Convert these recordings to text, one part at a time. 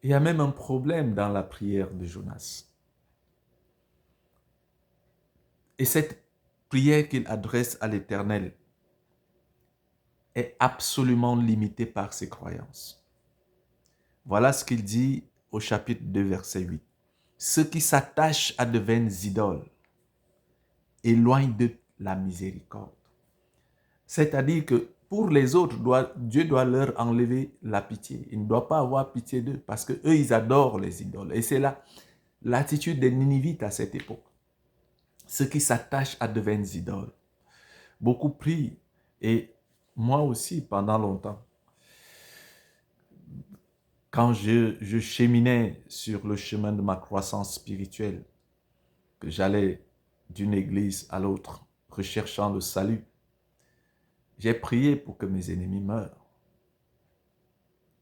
Il y a même un problème dans la prière de Jonas. Et cette prière qu'il adresse à l'Éternel est absolument limitée par ses croyances. Voilà ce qu'il dit au chapitre 2, verset 8. Ceux qui s'attachent à de vaines idoles éloignent de la miséricorde. C'est-à-dire que pour les autres, Dieu doit leur enlever la pitié. Il ne doit pas avoir pitié d'eux parce qu'eux, ils adorent les idoles. Et c'est là l'attitude des Ninivites à cette époque. Ceux qui s'attachent à de vaines idoles. Beaucoup prient, et moi aussi pendant longtemps, quand je cheminais sur le chemin de ma croissance spirituelle, que j'allais d'une église à l'autre, recherchant le salut, j'ai prié pour que mes ennemis meurent.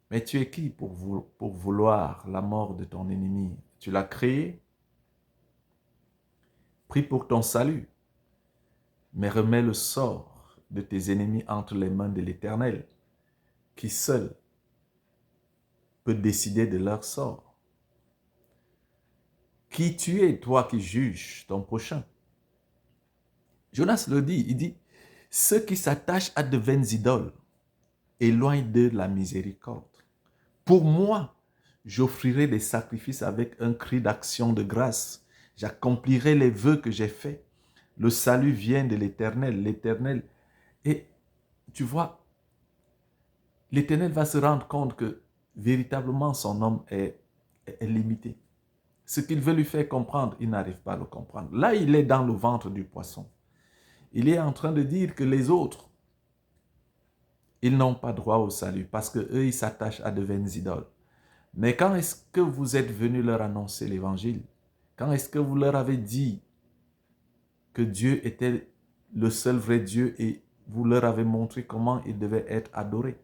Mais tu es qui pour vouloir la mort de ton ennemi? Tu l'as créé? Prie pour ton salut, mais remets le sort de tes ennemis entre les mains de l'Éternel, qui seul peut décider de leur sort. Qui tu es, toi qui juges ton prochain? Jonas le dit, il dit, ceux qui s'attachent à de vaines idoles éloignent de la miséricorde. Pour moi, j'offrirai des sacrifices avec un cri d'action de grâce. J'accomplirai les vœux que j'ai faits. Le salut vient de l'Éternel. L'Éternel. Et tu vois, l'Éternel va se rendre compte que véritablement son homme est limité. Ce qu'il veut lui faire comprendre, il n'arrive pas à le comprendre. Là, il est dans le ventre du poisson. Il est en train de dire que les autres, ils n'ont pas droit au salut parce qu'eux, ils s'attachent à de vaines idoles. Mais quand est-ce que vous êtes venu leur annoncer l'évangile? Quand est-ce que vous leur avez dit que Dieu était le seul vrai Dieu et vous leur avez montré comment il devait être adoré?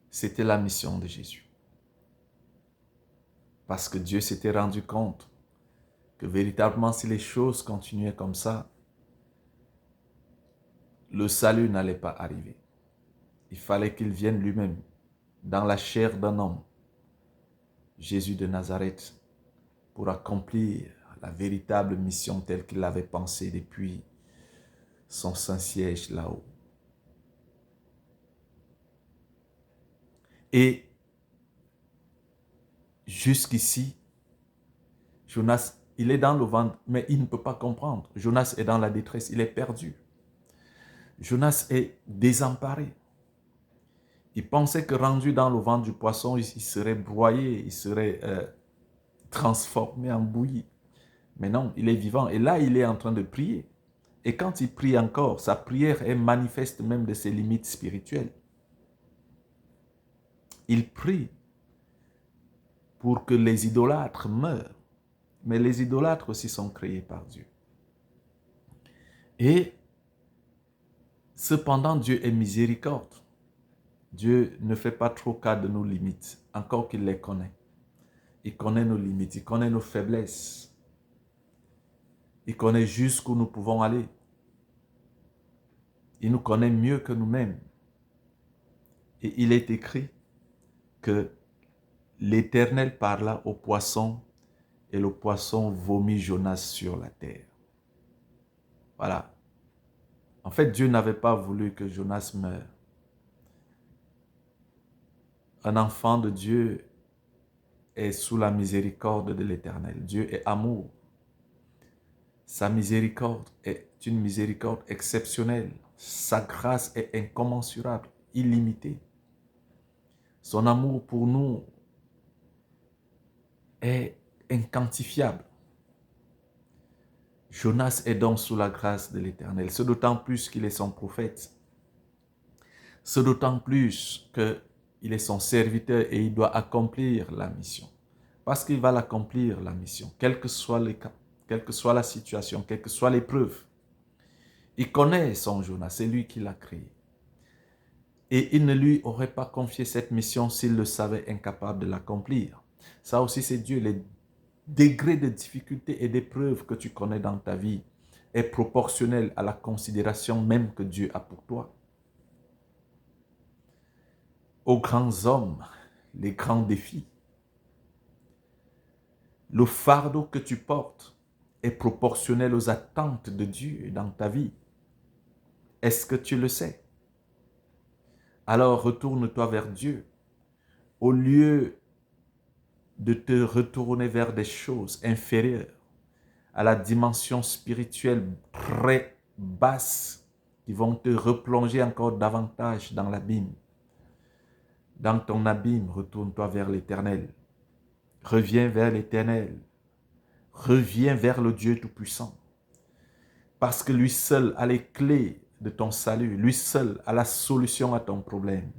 C'était la mission de Jésus. Parce que Dieu s'était rendu compte que véritablement si les choses continuaient comme ça, le salut n'allait pas arriver. Il fallait qu'il vienne lui-même dans la chair d'un homme, Jésus de Nazareth, pour accomplir la véritable mission telle qu'il l'avait pensée depuis son Saint-Siège là-haut. Et jusqu'ici, Jonas, il est dans le ventre, mais il ne peut pas comprendre. Jonas est dans la détresse, il est perdu. Jonas est désemparé. Il pensait que rendu dans le ventre du poisson, il serait broyé, il serait transformé en bouillie. Mais non, il est vivant. Et là, il est en train de prier. Et quand il prie encore, sa prière est manifeste même de ses limites spirituelles. Il prie pour que les idolâtres meurent. Mais les idolâtres aussi sont créés par Dieu. Et cependant, Dieu est miséricorde. Dieu ne fait pas trop cas de nos limites, encore qu'il les connaît. Il connaît nos limites, il connaît nos faiblesses. Il connaît jusqu'où nous pouvons aller. Il nous connaît mieux que nous-mêmes. Et il est écrit que l'Éternel parla au poisson et le poisson vomit Jonas sur la terre. Voilà. En fait, Dieu n'avait pas voulu que Jonas meure. Un enfant de Dieu est sous la miséricorde de l'Éternel. Dieu est amour. Sa miséricorde est une miséricorde exceptionnelle. Sa grâce est incommensurable, illimitée. Son amour pour nous est inquantifiable. Jonas est donc sous la grâce de l'Éternel. C'est d'autant plus qu'il est son prophète. C'est d'autant plus qu'il est son serviteur et il doit accomplir la mission. Parce qu'il va l'accomplir, la mission, quel que soit le cas, quelle que soit la situation, quelle que soit l'épreuve. Il connaît son Jonas, c'est lui qui l'a créé. Et il ne lui aurait pas confié cette mission s'il le savait incapable de l'accomplir. Ça aussi, c'est Dieu. Les degrés de difficulté et d'épreuve que tu connais dans ta vie est proportionnel à la considération même que Dieu a pour toi. Aux grands hommes les grands défis. Le fardeau que tu portes est proportionnel aux attentes de Dieu dans ta vie. Est-ce que tu le sais? Alors retourne-toi vers Dieu. Au lieu de te retourner vers des choses inférieures à la dimension spirituelle très basse qui vont te replonger encore davantage dans l'abîme. Dans ton abîme, retourne-toi vers l'Éternel. Reviens vers l'Éternel. Reviens vers le Dieu Tout-Puissant. Parce que lui seul a les clés de ton salut. Lui seul a la solution à ton problème.